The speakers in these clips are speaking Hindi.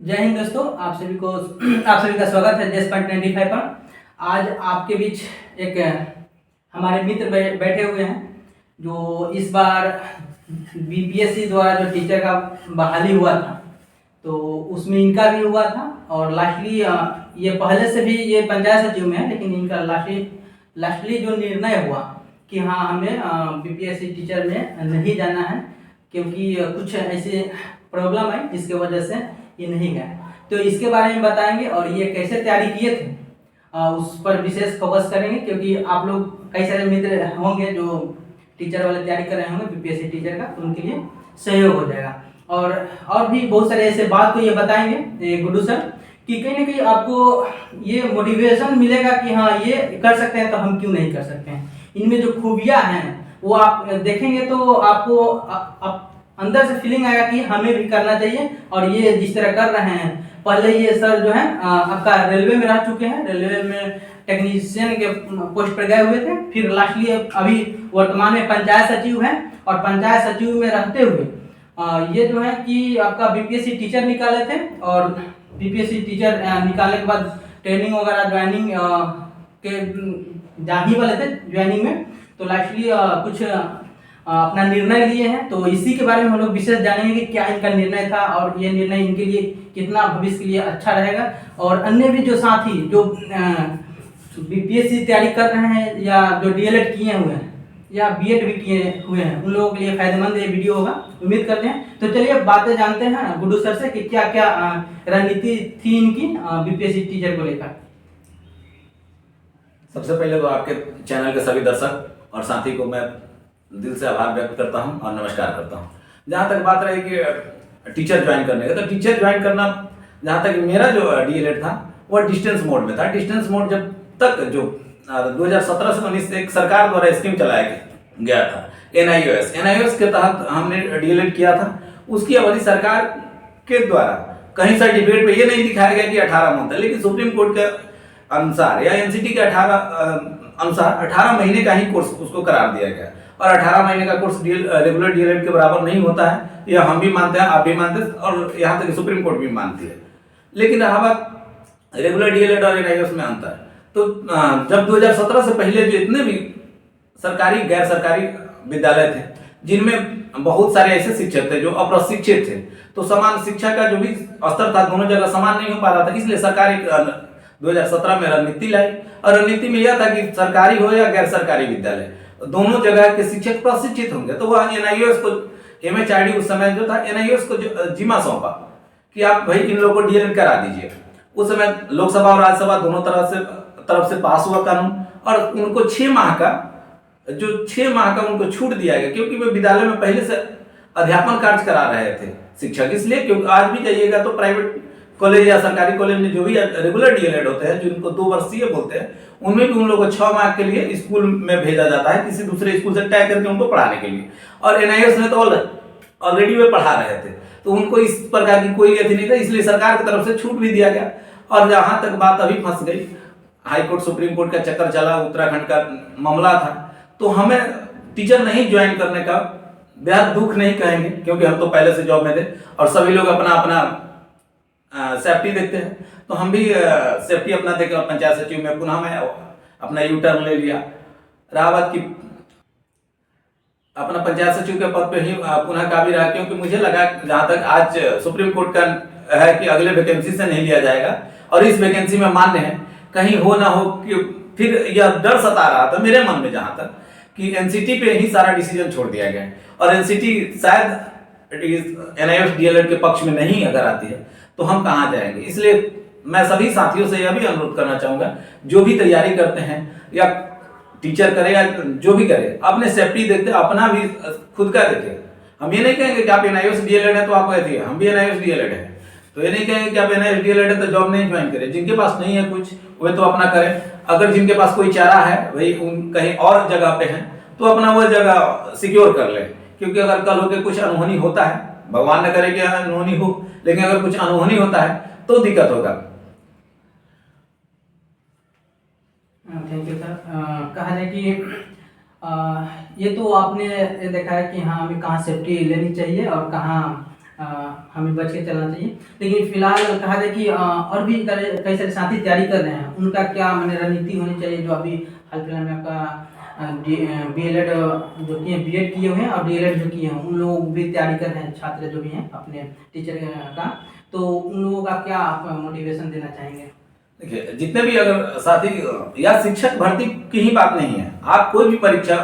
जय हिंद दोस्तों, आप सभी का स्वागत है जेस पॉइंट 95 पर। आज आपके बीच एक हमारे मित्र बैठे हुए हैं जो इस बार बीपीएससी द्वारा जो टीचर का बहाली हुआ था तो उसमें इनका भी हुआ था। और लास्टली ये पहले से भी ये पंचायत सचिव में है, लेकिन इनका लास्टली जो निर्णय हुआ कि हाँ हमें बीपीएससी टीचर में नहीं जाना है क्योंकि कुछ ऐसे प्रॉब्लम है जिसके वजह से ये नहीं गए। तो इसके बारे में बताएंगे और ये कैसे तैयारी किए थे उस पर विशेष फोकस करेंगे, क्योंकि आप लोग कई सारे मित्र होंगे जो टीचर वाले तैयारी कर रहे होंगे बीपीएससी टीचर का, तो उनके लिए सहयोग हो जाएगा। और भी बहुत सारे ऐसे बात को ये बताएंगे गुड्डू सर कि कहीं ना कहीं आपको ये मोटिवेशन मिलेगा कि हाँ ये कर सकते हैं तो हम क्यों नहीं कर सकते हैं। इनमें जो खूबियाँ हैं वो आप देखेंगे तो आपको अंदर से फीलिंग आएगा कि हमें भी करना चाहिए। और ये जिस तरह कर रहे हैं, पहले ये सर जो है आपका रेलवे में रह चुके हैं, रेलवे में टेक्नीशियन के पोस्ट पर गए हुए थे, फिर लास्टली अभी वर्तमान में पंचायत सचिव हैं। और पंचायत सचिव में रहते हुए ये जो है कि आपका बीपीएससी टीचर निकाले थे और बीपीएससी टीचर निकालने के बाद ट्रेनिंग वगैरह ज्वाइनिंग के जा ही वाले थे ज्वाइनिंग में, तो लास्टली कुछ अपना निर्णय लिए हैं। तो इसी के बारे में हम लोग विशेष जानेंगे कि क्या इनका निर्णय था और ये निर्णय इनके लिए कितना भविष्य के लिए अच्छा रहेगा। और अन्य भी जो साथी जो बीपीएससी तैयारी कर रहे हैं या जो डीएलएड किए हुए हैं या बीएड भी किए हुए हैं, उन लोगों के लिए फायदेमंद ये वीडियो होगा, उम्मीद करते हैं। तो चलिए बातें जानते हैं गुड्डू सर से कि क्या क्या रणनीति थी इनकी बीपीएससी टीचर को लेकर। सबसे पहले तो आपके चैनल के सभी दर्शक और साथी को मैं दिल से आभार व्यक्त करता हूं और नमस्कार करता हूं। जहां तक बात रही कि टीचर ज्वाइन करने का, तो टीचर ज्वाइन करना जहां तक मेरा जो डीएलएड था वो डिस्टेंस मोड में था। डिस्टेंस मोड जब तक जो 2017 से 19 एक सरकार द्वारा स्कीम चलाया गया था एनआईओएस के तहत हमने डीएलएड किया था। उसकी अवधि सरकार के द्वारा कहीं सर्टिफिकेट पे ये नहीं दिखाया गया कि 18 मंथ है, लेकिन सुप्रीम कोर्ट के अनुसार या एनसीटी के अनुसार 18 महीने का ही कोर्स उसको करार दिया गया। और 18 महीने का कोर्स रेगुलर डीएलएड के बराबर नहीं होता है, यह हम भी मानते हैं, आप भी मानते हैं और यहाँ तक सुप्रीम कोर्ट भी मानती है। लेकिन रहा बात रेगुलर डीएलएड और एनआईओएस में अंतर, तो जब 2017 से पहले जो इतने भी सरकारी गैर सरकारी विद्यालय थे जिनमें बहुत सारे ऐसे शिक्षक थे जो अप्रशिक्षित थे, तो समान शिक्षा का जो भी स्तर था दोनों जगह समान नहीं हो पा रहा था। इसलिए सरकार 2017 में रणनीति लाई और रणनीति में यह था कि सरकारी हो या गैर सरकारी विद्यालय दोनों जगह के शिक्षक प्रशिक्षित होंगे। तो वह एनआईओएस को एमएचआरडी उस समय जो था एनआईओएस को जिम्मा सौंपा कि आप भाई इन लोगों को डीएलएड करा दीजिए। उस समय लोकसभा और राज्यसभा दोनों तरफ से पास हुआ कानून और उनको 6 माह का उनको छूट दिया गया, क्योंकि वे विद्यालय में पहले से अध्यापन कार्य करा रहे थे शिक्षक। इसलिए क्योंकि आज भी जाइएगा तो प्राइवेट कॉलेज या सरकारी कॉलेज में जो भी रेगुलर डीएलएड होते हैं जिनको 2 वर्षीय बोलते हैं, उनमें भी उन लोगों को 6 माह के लिए स्कूल में भेजा जाता है किसी दूसरे स्कूल से तय करके उनको पढ़ाने के लिए। और एनआईओएस में तो ऑलरेडी वे पढ़ा रहे थे, तो उनको इस प्रकार की कोई अथी नहीं था, इसलिए सरकार की तरफ से छूट भी दिया गया। और जहां तक बात अभी फंस गई, हाई कोर्ट सुप्रीम कोर्ट का चक्कर चला, उत्तराखंड का मामला था, तो हमें टीचर नहीं ज्वाइन करने का बेहद दुख नहीं कहेंगे, क्योंकि हम तो पहले से जॉब में थे और सभी लोग अपना अपना सेफ्टी देखते हैं। तो हम भी सेफ्टी अपना देकर पंचायत सचिव में पुनः मैं अपना यू टर्न ले लिया। रहा बात की अपना पंचायत सचिव के पद पे ही पुनः काबिज रहा, क्योंकि मुझे लगा जहां तक आज सुप्रीम कोर्ट का है कि अगले वैकेंसी से नहीं लिया जाएगा और इस वैकेंसी में मान्य है, कहीं हो ना हो कि फिर यह डर सता रहा था मेरे मन में जहां तक कि एनसीटी पे ही सारा डिसीजन छोड़ दिया गया और एनसीटी शायद एनआईओएस डीएलएड के पक्ष में नहीं अगर आती है तो हम कहां जाएंगे। इसलिए मैं सभी साथियों से यह भी अनुरोध करना चाहूंगा, जो भी तैयारी करते हैं या टीचर करे या जो भी करे, अपने सेफ्टी देखते, अपना भी खुद का देखे। हम ये नहीं कहेंगे कि आप एनआईओएस डीएलएड है तो आपको ऐसी है, हम भी एनआईओएस डीएलएड है, तो ये नहीं कहेंगे कि आप एनआईओएस डीएलएड है तो जॉब नहीं ज्वाइन करें। जिनके पास नहीं है कुछ वे तो अपना करें, अगर जिनके पास कोई चारा है भाई कहीं और जगह पे है तो अपना वो जगह सिक्योर कर ले, क्योंकि अगर कल होकर कुछ अनहोनी होता है, भगवान न करे कि अनहोनी हो, लेकिन अगर कुछ अनहोनी होता है तो दिक्कत होगा। Thank you sir. कहा जाए कि ये तो आपने देखा है कि हाँ हमें कहाँ सेफ्टी लेनी चाहिए और कहाँ हमें बच के चलना चाहिए। लेकिन फिलहाल कहा जाए कि और भी कई सारे साथी तैयारी कर रहे हैं, उनका क्या माने रणनीति होनी चाहिए? जो अभी हाल फिलहाल में आपका BLED जो किए, B.Ed किए हुए हैं और DLED जो किए हैं, उन लोग भी तैयारी कर रहे हैं, छात्र जो भी हैं अपने टीचर का, तो उन लोगों का क्या आप मोटिवेशन देना चाहेंगे? देखिए, जितने भी अगर साथी या शिक्षक भर्ती की ही बात नहीं है, आप कोई भी परीक्षा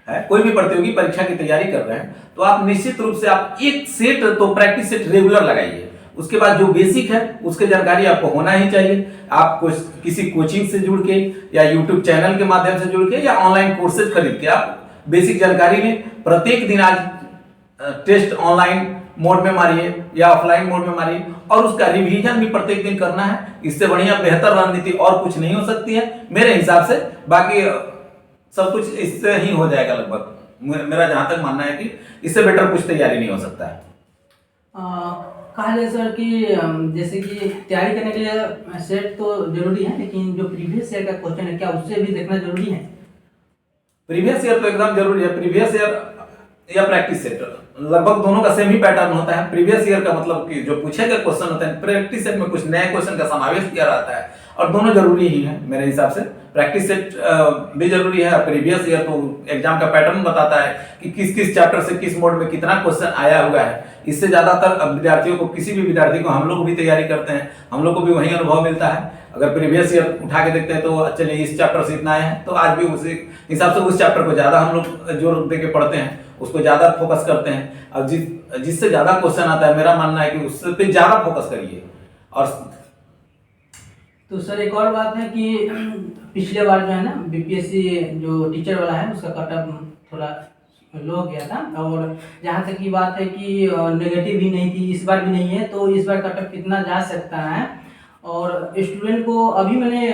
है, कोई भी प्रतियोगी परीक्षा की तैयारी कर रहे हैं, तो आप निश्चित रूप से आप एक सेट तो प्रैक्टिस सेट रेगुलर लगाइए। उसके बाद जो बेसिक है उसकी जानकारी आपको होना ही चाहिए। आप किसी कोचिंग से जुड़ के या यूट्यूब चैनल के माध्यम से जुड़ के या ऑनलाइन कोर्सेज खरीद के आप बेसिक जानकारी लें। प्रत्येक दिन आज टेस्ट ऑनलाइन मोड में मारिए या ऑफलाइन मोड में मारिए, और उसका रिवीजन भी प्रत्येक दिन करना है। इससे बढ़िया बेहतर रणनीति और कुछ नहीं हो सकती है मेरे हिसाब से। बाकी सब कुछ इससे ही हो जाएगा लगभग, मेरा जहां तक मानना है कि इससे बेटर कुछ तैयारी नहीं हो सकता है। कहा जाए सर कि जैसे कि तैयारी करने के लिए सेट तो जरूरी है, लेकिन जो प्रीवियस ईयर का क्वेश्चन है क्या उससे भी देखना जरूरी है? प्रीवियस ईयर तो एकदम जरूरी है। प्रीवियस ईयर या प्रैक्टिस सेट लगभग दोनों का सेम ही पैटर्न होता है। प्रीवियस ईयर का मतलब कि जो पूछे गए क्वेश्चन होते हैं, प्रैक्टिस सेट में कुछ नए क्वेश्चन का समावेश किया रहता है, और दोनों जरूरी ही है मेरे हिसाब से। प्रैक्टिस सेट भी जरूरी है। प्रीवियस ईयर तो एग्जाम का पैटर्न बताता है कि किस किस चैप्टर से किस मोड में कितना क्वेश्चन आया हुआ है। इससे ज्यादातर विद्यार्थियों को, किसी भी विद्यार्थी को, हम लोग भी तैयारी करते हैं, हम लोग को भी वही अनुभव मिलता है। अगर प्रीवियस ईयर उठा के देखते हैं तो चलिए इस चैप्टर से इतना आया है, तो आज भी उसी हिसाब से उस चैप्टर को ज्यादा हम लोग जोर दे के पढ़ते हैं, उसको ज्यादा फोकस करते हैं। अब जिससे ज्यादा क्वेश्चन आता है, मेरा मानना है कि उससे पे ज्यादा फोकस करिए। और तो सर एक और बात है कि पिछले बार जो है ना BPSC जो टीचर वाला है उसका कट ऑफ थोड़ा लो हो गया था, और जहाँ तक की बात है कि नेगेटिव भी नहीं थी, इस बार भी नहीं है, तो इस बार कट ऑफ कितना जा सकता है? और स्टूडेंट को अभी मैंने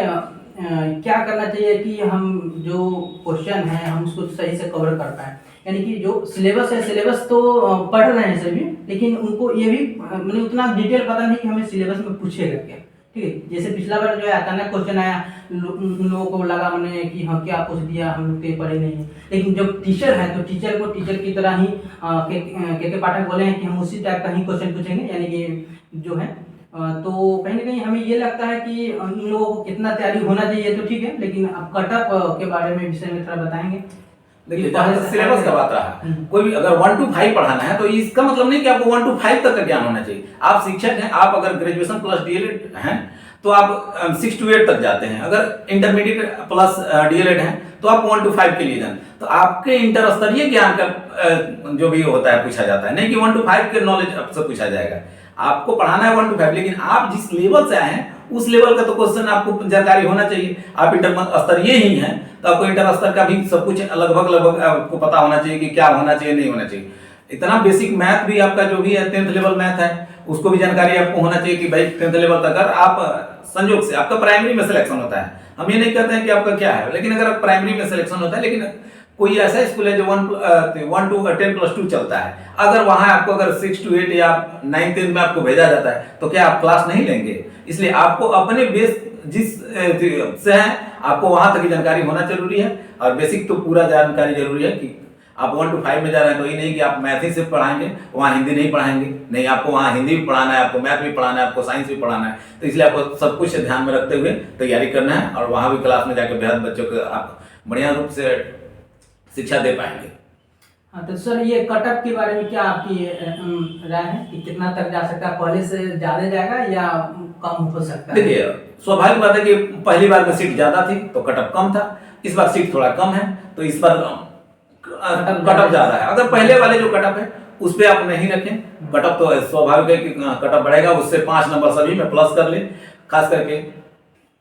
क्या करना चाहिए कि हम जो क्वेश्चन है हम उसको सही से कवर कर पाए? यानी कि जो सिलेबस है, सिलेबस तो पढ़ रहे हैं सभी, लेकिन उनको ये भी मैंने उतना डिटेल पता नहीं कि हमें सिलेबस में पूछेगा क्या। ठीक है, जैसे पिछला बार जो है अचानक क्वेश्चन आया, उन लोगों को लगा मैंने कि हाँ क्या पूछ दिया, हम लोग तो पढ़े नहीं है। लेकिन जब टीचर है तो टीचर को टीचर की तरह ही के पाठक बोले हैं कि हम उसी टाइप का ही क्वेश्चन पूछेंगे, यानी कि जो है तो कहीं ना कहीं हमें ये लगता है कि इन लोगों को कितना तैयारी होना चाहिए तो ठीक है, लेकिन अब कट ऑफ के बारे में विषय में थोड़ा बताएंगे। देखिए, सिलेबस का बात रहा, कोई भी अगर 1 to 5 पढ़ाना है तो इसका मतलब नहीं कि आपको 1 to 5 तक का ज्ञान होना चाहिए। आप शिक्षक हैं, आप अगर ग्रेजुएशन प्लस DLED हैं तो आप 6 to 8 तक जाते हैं। अगर इंटरमीडिएट प्लस DLED हैं तो आप 1 to 5 के लिए जाते। तो आपके इंटर स्तरीय ज्ञान का जो भी होता है पूछा जाता है, नहीं कि 1 to 5 के नॉलेज आपसे पूछा जाएगा। आपको पढ़ाना है 1 to 5, लेकिन आप जिस लेवल से आए हैं उस लेवल का तो क्वेश्चन आपको जानकारी होना चाहिए। आप इंटर स्तरीय ही हैं तो आपको इंटर स्तर का भी सब कुछ लगभग आपको पता होना चाहिए कि क्या होना चाहिए, नहीं होना चाहिए। इतना बेसिक मैथ भी आपका जो भी है 10th लेवल मैथ है, उसको भी जानकारी आपको होना चाहिए कि भाई 10th लेवल तक अगर आप संयोग से आपका प्राइमरी में सिलेक्शन होता है, हम ये नहीं कहते हैं कि आपका क्या है, लेकिन अगर प्राइमरी में सिलेक्शन होता है, लेकिन कोई ऐसा स्कूल है जो 1 to 10+2 चलता है, अगर वहां आपको अगर 6 to 8 या 9 10 में आपको भेजा जाता है तो क्या आप क्लास नहीं लेंगे? इसलिए आपको अपने बेस जिस से है आपको वहां तक की जानकारी होना जरूरी है, और बेसिक तो पूरा जानकारी जरूरी है कि आप 1 to 5 में जा रहे हैं तो ये नहीं कि आप मैथ ही सिर्फ पढ़ाएंगे, वहाँ हिंदी नहीं पढ़ाएंगे। नहीं, आपको वहाँ हिंदी भी पढ़ाना है, आपको मैथ भी पढ़ाना है, आपको साइंस भी पढ़ाना है। तो इसलिए आपको सब कुछ ध्यान में रखते हुए तैयारी करना है, और वहाँ भी क्लास में जाकर बेहद बच्चों को आप बढ़िया रूप से शिक्षा दे पाएंगे। हाँ, तो सर ये कट ऑफ के बारे में क्या आपकी राय है कि कितना तक जा सकता है? पहले से ज्यादा जाएगा या कम हो सकता है? देखिए, स्वाभाविक बात है कि पहली बार में सीट ज्यादा थी तो कट ऑफ कम था, इस बार सीट थोड़ा कम है तो इस बार कट ऑफ ज्यादा है। अगर पहले वाले जो कट ऑफ है उस पर आप नहीं रखें, कट ऑफ तो स्वाभाविक है कि कट ऑफ बढ़ेगा, उससे 5 नंबर सभी में प्लस कर ले। खास करके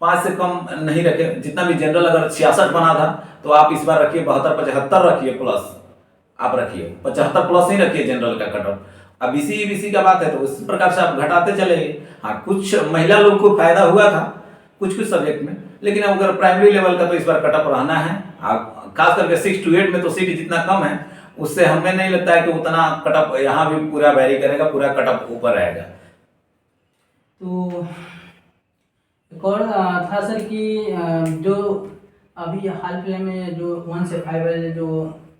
5 से कम नहीं रखे। जितना भी जनरल अगर 66 बना था तो आप इस बार रखिए 72 75 रखिए प्लस, आप रखिए 75 प्लस नहीं रखिए जनरल का कट ऑफ। अब BC का बात है तो उस प्रकार से आप घटाते चलेंगे। हाँ, कुछ महिला लोग को फायदा हुआ था कुछ सब्जेक्ट में, लेकिन अगर प्राइमरी लेवल का तो इस बार कट ऑफ रहना है। आप खास करके 6 to 8 में तो सीट जितना कम है उससे हमें नहीं लगता है कि उतना कट ऑफ यहाँ भी पूरा वेरी करेगा, पूरा कट ऑफ ऊपर रहेगा। तो एक और था सर कि जो अभी हाल फिलहाल में जो 1 से 5 वाले जो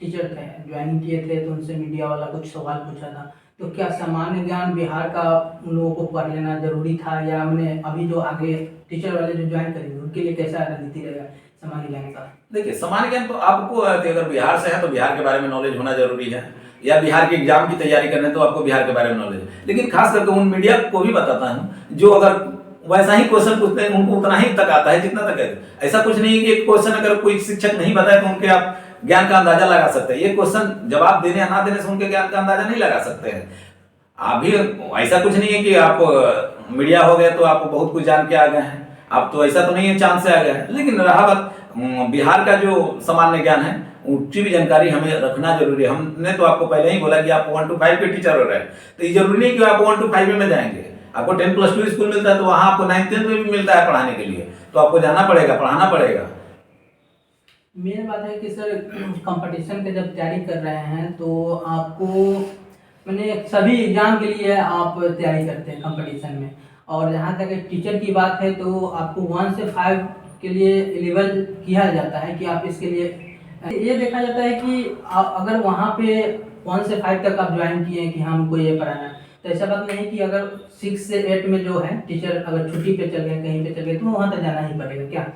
टीचर थे ज्वाइनिंग किए थे तो उनसे मीडिया वाला कुछ सवाल पूछा था, तो क्या सामान्य ज्ञान बिहार का उन लोगों को पढ़ लेना जरूरी था, या हमने अभी जो आगे टीचर वाले जो ज्वाइन करेंगे उनके लिए कैसा रणनीति रहेगा सामान्य ज्ञान का? देखिए, सामान्य ज्ञान तो आपको अगर बिहार से है तो बिहार के बारे में नॉलेज होना जरूरी है, या बिहार के एग्जाम की तैयारी करने तो आपको बिहार के बारे में नॉलेज है। लेकिन खास करके उन मीडिया को भी बताता हूँ जो अगर वैसा ही क्वेश्चन पूछते हैं उनको उतना ही तक आता है जितना तक है। ऐसा कुछ नहीं है कि एक क्वेश्चन अगर कोई शिक्षक नहीं बताए तो उनके आप ज्ञान का अंदाजा लगा सकते हैं। ये क्वेश्चन जवाब देने या ना देने से उनके ज्ञान का अंदाजा नहीं लगा सकते हैं। आप भी ऐसा कुछ नहीं है कि आप मीडिया हो गए तो आप बहुत कुछ जान के आ गए हैं, आप तो ऐसा तो नहीं है चांद से आ गए हैं। लेकिन रहा बात बिहार का जो सामान्य ज्ञान है उसकी भी जानकारी हमें रखना जरूरी है। हमने तो आपको पहले ही बोला कि आप 1 to 5 के टीचर हो रहे हैं, तो ये जरूरी नहीं कि आप 1 to 5 में जाएंगे। आपको 10+2 स्कूल मिलता है तो वहां आपको 9th-10th में भी मिलता है पढ़ाने के लिए, तो आपको जाना पड़ेगा, पढ़ाना पड़ेगा। मेन बात है कि सर कंपटीशन के जब तैयारी कर रहे हैं तो आपको मैंने सभी एग्जाम के लिए आप तैयारी करते हैं कंपटीशन में, और जहाँ तक टीचर की बात है तो आपको 1 से 5 के लिए एलिजिबल किया जाता है कि आप इसके लिए ये देखा जाता है कि आप अगर वहाँ पे 1 से 5 तक आप ज्वाइन किए हैं कि हमको ये पढ़ाना है, तो ऐसा बात नहीं कि अगर 6 से 8 में जो है टीचर अगर छुट्टी पे चल गए, कहीं पे चल गए, तो वहाँ तक जाना ही पड़ेगा क्या?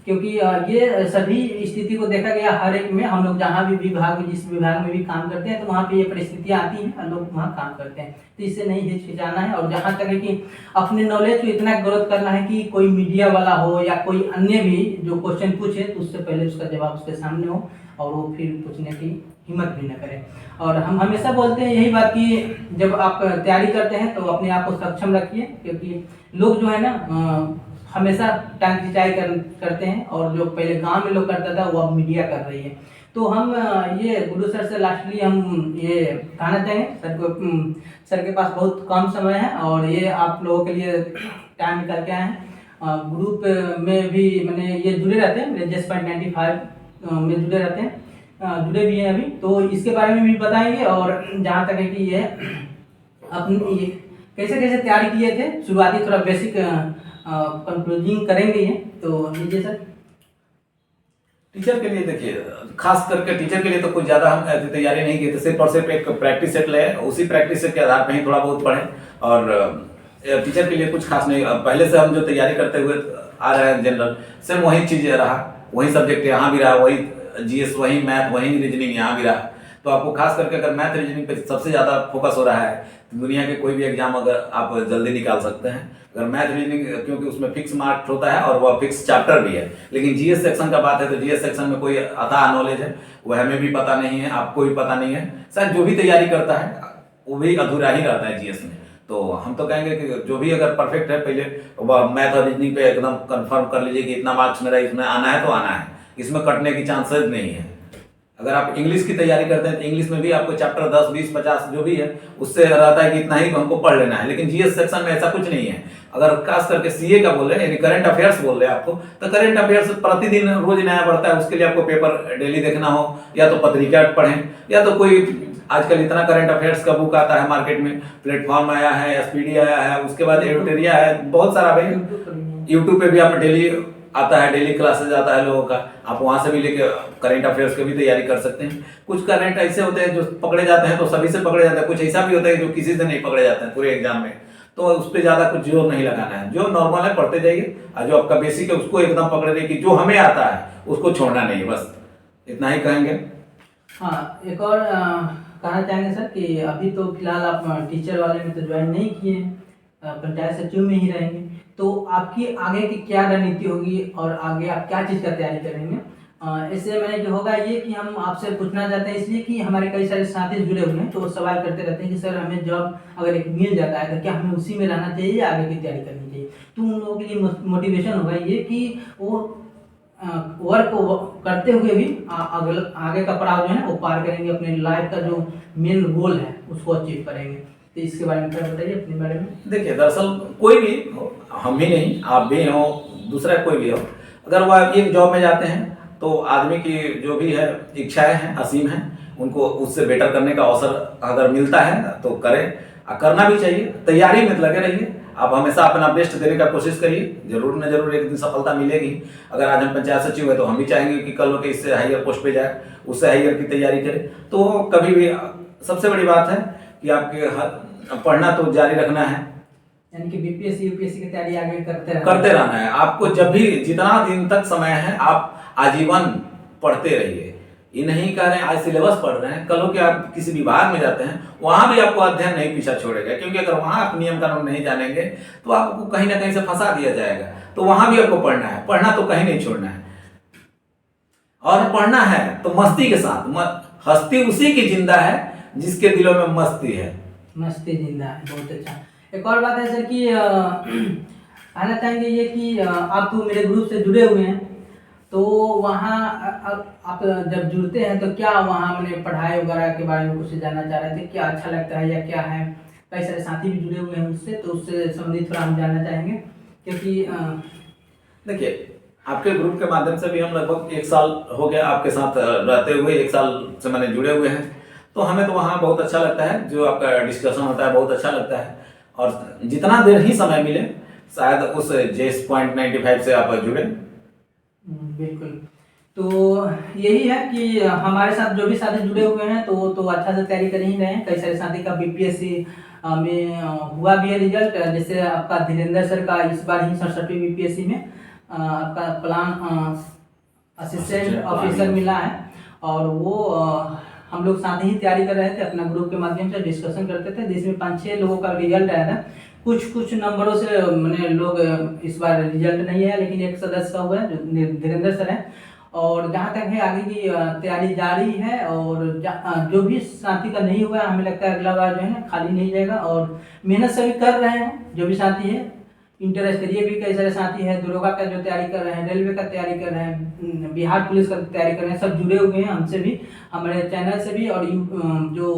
क्योंकि ये सभी स्थिति को देखा गया हर एक में। हम लोग जहाँ भी विभाग में, जिस विभाग में भी काम करते हैं, तो वहाँ पे ये परिस्थितियाँ आती हैं, हम लोग वहाँ काम करते हैं, तो इससे नहीं हिचकिचाना है। और जहाँ तक है कि अपने नॉलेज को इतना ग्रोथ करना है कि कोई मीडिया वाला हो या कोई अन्य भी जो क्वेश्चन पूछे तो उससे पहले उसका जवाब उसके सामने हो और वो फिर पूछने की हिम्मत भी न करें। और हम हमेशा बोलते हैं यही बात कि जब आप तैयारी करते हैं तो अपने आप को सक्षम रखिए, क्योंकि लोग जो है ना हमेशा टांग खिंचाई करते हैं, और जो पहले गांव में लोग करता था वो अब मीडिया कर रही है। तो हम ये गुरु सर से लास्टली हम ये कहना चाहेंगे सर के पास बहुत कम समय है और ये आप लोगों के लिए टाइम निकाल के आए हैं। ग्रुप में भी मैंने ये जुड़े रहते हैं, मेरे JS.95 में जुड़े रहते हैं, जुड़े भी हैं अभी, तो इसके बारे में भी बताएंगे। और जहाँ तक है कि ये अपनी कैसे कैसे तैयारी किए थे, शुरुआती थोड़ा बेसिक कंक्लूजिंग करेंगे ये, तो लीजिए सर। टीचर के लिए देखिए, खास करके टीचर के लिए तो कुछ ज्यादा हम ऐसी तैयारी नहीं की थी, सिर्फ और सिर्फ एक प्रैक्टिस सेट ले, उसी प्रैक्टिस सेट के आधार पर ही थोड़ा बहुत पढ़े। और टीचर के लिए कुछ खास नहीं, पहले से हम जो तैयारी करते हुए आ रहे हैं जनरल, सेम वही चीज रहा, वही सब्जेक्ट यहाँ भी रहा, वही GS, वही मैथ, वही रीजनिंग यहाँ भी रहा। तो आपको खास करके अगर मैथ रीजनिंग पे सबसे ज़्यादा फोकस हो रहा है तो दुनिया के कोई भी एग्जाम अगर आप जल्दी निकाल सकते हैं। अगर मैथ रीजनिंग, क्योंकि उसमें फिक्स मार्क होता है और वह फिक्स चैप्टर भी है। लेकिन GS सेक्शन का बात है तो GS सेक्शन में कोई अथाह नॉलेज है वह हमें भी पता नहीं है, आपको भी पता नहीं है, शायद जो भी तैयारी करता है वो भी अधूरा ही रहता है GS में। तो हम तो कहेंगे कि जो भी अगर परफेक्ट है पहले वह मैथ और रीजनिंग पे एकदम कंफर्म कर लीजिए कि इतना मार्क्स मेरा इसमें आना है तो आना है, इसमें कटने की चांसेस नहीं है। अगर आप इंग्लिश की तैयारी करते हैं तो इंग्लिश में भी आपको चैप्टर 10, 20, 50 जो भी है उससे रहता है कि इतना ही हमको पढ़ लेना है। लेकिन GS सेक्शन में ऐसा कुछ नहीं है। अगर खास करके CA का बोल रहे हैं, यानी करंट अफेयर्स बोल रहे हैं आपको, तो करंट अफेयर्स प्रतिदिन रोज नया बढ़ता है, उसके लिए आपको पेपर डेली देखना हो, या तो पत्रिका पढ़ें, या तो कोई आजकल इतना करंट अफेयर्स का बुक आता है मार्केट में, प्लेटफॉर्म आया है, SPD आया है, उसके बाद एडिटोरिया है, बहुत सारा भाई यूट्यूब पे भी आप डेली आता है, डेली क्लासेस आता है लोगों का, आप वहां से भी लेके करंट अफेयर्स की भी तैयारी कर सकते हैं। कुछ करंट ऐसे होते हैं जो पकड़े जाते हैं तो सभी से पकड़े जाते हैं, कुछ ऐसा भी होता है जो किसी से नहीं पकड़े जाते हैं पूरे एग्जाम में, तो उस पर ज्यादा कुछ जोर नहीं लगाना है। जो नॉर्मल है पढ़ते जाइए, और जो आपका बेसिक है उसको एकदम पकड़े रहिए कि जो हमें आता है उसको छोड़ना नहीं है, बस इतना ही कहेंगे। हाँ, एक और कहना चाहेंगे सर कि अभी तो फिलहाल आप टीचर वाले में तो ज्वाइन नहीं किए हैं, पंचायत सचिव में ही रहेंगे, तो आपकी आगे की क्या रणनीति होगी और आगे आप क्या चीज़ का तैयारी करेंगे? इससे मैंने जो होगा ये कि हम आपसे पूछना चाहते हैं, इसलिए कि हमारे कई सारे साथी जुड़े हुए हैं तो वो सवाल करते रहते हैं कि सर हमें जॉब अगर एक मिल जाता है तो क्या हमें उसी में रहना चाहिए या आगे की तैयारी करनी चाहिए? तो उन लोगों के लिए मोटिवेशन होगा ये कि वो वर्क करते हुए भी आगे का पड़ाव जो है वो पार करेंगे, अपने लाइफ का जो मेन गोल है उसको अचीव करेंगे। तो इसके बारे में क्या बताइए अपने बारे में? देखिए, दरअसल कोई भी हो, हम ही नहीं, आप भी हो, दूसरा कोई भी हो, अगर वह एक जॉब में जाते हैं तो आदमी की जो भी है इच्छाएं हैं असीम हैं, उनको उससे बेटर करने का अवसर अगर मिलता है तो करें, करना भी चाहिए, तैयारी में लगे रहिए, आप हमेशा अपना बेस्ट देने का कोशिश करिए, जरूर न जरूर एक दिन सफलता मिलेगी। अगर आज हम पंचायत सचिव है तो हम भी चाहेंगे कि कल होकर इससे हायर पोस्ट पे जाए, उससे हायर की तैयारी करें। तो कभी भी सबसे बड़ी बात है कि पढ़ना तो जारी रखना है, यानी कि बीपीएससी यूपीएससी की तैयारी आगे करते रहना है। आपको जब भी जितना दिन तक समय है आप आजीवन पढ़ते रहिए। ये नहीं कह रहे हैं आज सिलेबस पढ़ रहे हैं, कल को कि आप किसी विभाग में जाते हैं वहां भी आपको अध्ययन नहीं पीछा छोड़ेगा, क्योंकि अगर वहां आप नियम कानून नहीं जानेंगे तो आपको कहीं ना कहीं से फंसा दिया जाएगा। तो वहां भी आपको पढ़ना है, पढ़ना तो कहीं नहीं छोड़ना है। और पढ़ना है तो मस्ती के साथ। हस्ती उसी की जिंदा है जिसके दिलों में मस्ती है। मस्ती जिंदा है, बहुत अच्छा। एक और बात है सर कि कहना चाहेंगे ये कि आप तो मेरे ग्रुप से जुड़े हुए हैं, तो वहाँ आप जब जुड़ते हैं तो क्या वहाँ मैंने पढ़ाई वगैरह के बारे में कुछ जानना चाह रहे थे, क्या अच्छा लगता है या क्या है? कई सारे साथी भी जुड़े हुए हैं उससे, तो उससे संबंधित थोड़ा हम जानना चाहेंगे। क्योंकि देखिए, आपके ग्रुप के माध्यम से भी हम लगभग 1 साल हो गया आपके साथ रहते हुए, 1 साल से मैंने जुड़े हुए हैं। तो हमें तो वहाँ बहुत अच्छा लगता है, जो आपका डिस्कशन होता है बहुत अच्छा लगता है। और जितना देर ही समय मिले शायद उस JS.95 से आप जुड़े। बिल्कुल। तो यही है कि हमारे साथ जो भी साथी जुड़े हुए हैं तो अच्छा से तैयारी कर ही रहे हैं। कई सारे साथी का बीपीएससी में हुआ भी है रिजल्ट, जैसे आपका धीरेन्द्र सर का इस बार ही 67वीं बीपीएससी में आपका प्लान असिस्टेंट ऑफिसर मिला है। और वो हम लोग साथ ही तैयारी कर रहे थे, अपना ग्रुप के माध्यम से डिस्कशन करते थे, जिसमें 5-6 लोगों का रिजल्ट आया था। कुछ नंबरों से मैंने लोग इस बार रिजल्ट नहीं है, लेकिन एक सदस्य का हुआ है जो धीरेन्द्र सर है। और जहाँ तक है आगे की तैयारी जारी है, और जो भी साथी का नहीं हुआ है हमें लगता है अगला बार जो है ना खाली नहीं जाएगा। और मेहनत सभी कर रहे हैं जो भी साथी है, इंटर स्तरीय भी कई सारे साथी हैं, दरोगा का जो तैयारी कर रहे हैं, रेलवे का तैयारी कर रहे हैं, बिहार पुलिस का तैयारी कर रहे हैं, सब जुड़े हुए हैं हमसे भी, हमारे चैनल से भी। और जो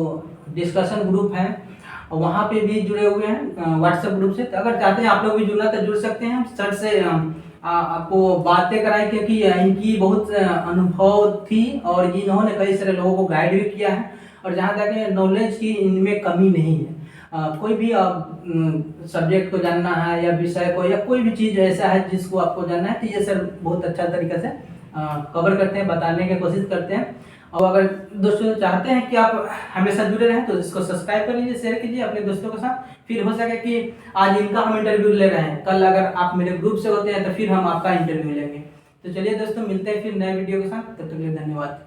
डिस्कशन ग्रुप है वहाँ पे भी जुड़े हुए हैं व्हाट्सएप ग्रुप से। तो अगर चाहते हैं आप लोग भी जुड़ना तो जुड़ सकते हैं। सर से आपको बातें कराएं, क्योंकि इनकी बहुत अनुभव थी और इन्होंने कई सारे लोगों को गाइड भी किया है। और जहाँ तक है नॉलेज की इनमें कमी नहीं है। कोई भी सब्जेक्ट को जानना है या विषय को या कोई भी चीज़ ऐसा है जिसको आपको जानना है, तो ये सर बहुत अच्छा तरीके से कवर करते हैं, बताने की कोशिश करते हैं। और अगर दोस्तों चाहते हैं कि आप हमेशा जुड़े रहें तो इसको सब्सक्राइब कर लीजिए, शेयर कीजिए अपने दोस्तों के साथ। फिर हो सके कि आज इनका हम इंटरव्यू ले रहे हैं, कल अगर आप मेरे ग्रुप से होते हैं तो फिर हम आपका इंटरव्यू लेंगे। तो चलिए दोस्तों, मिलते हैं फिर नए वीडियो के साथ। तब तक के लिए धन्यवाद।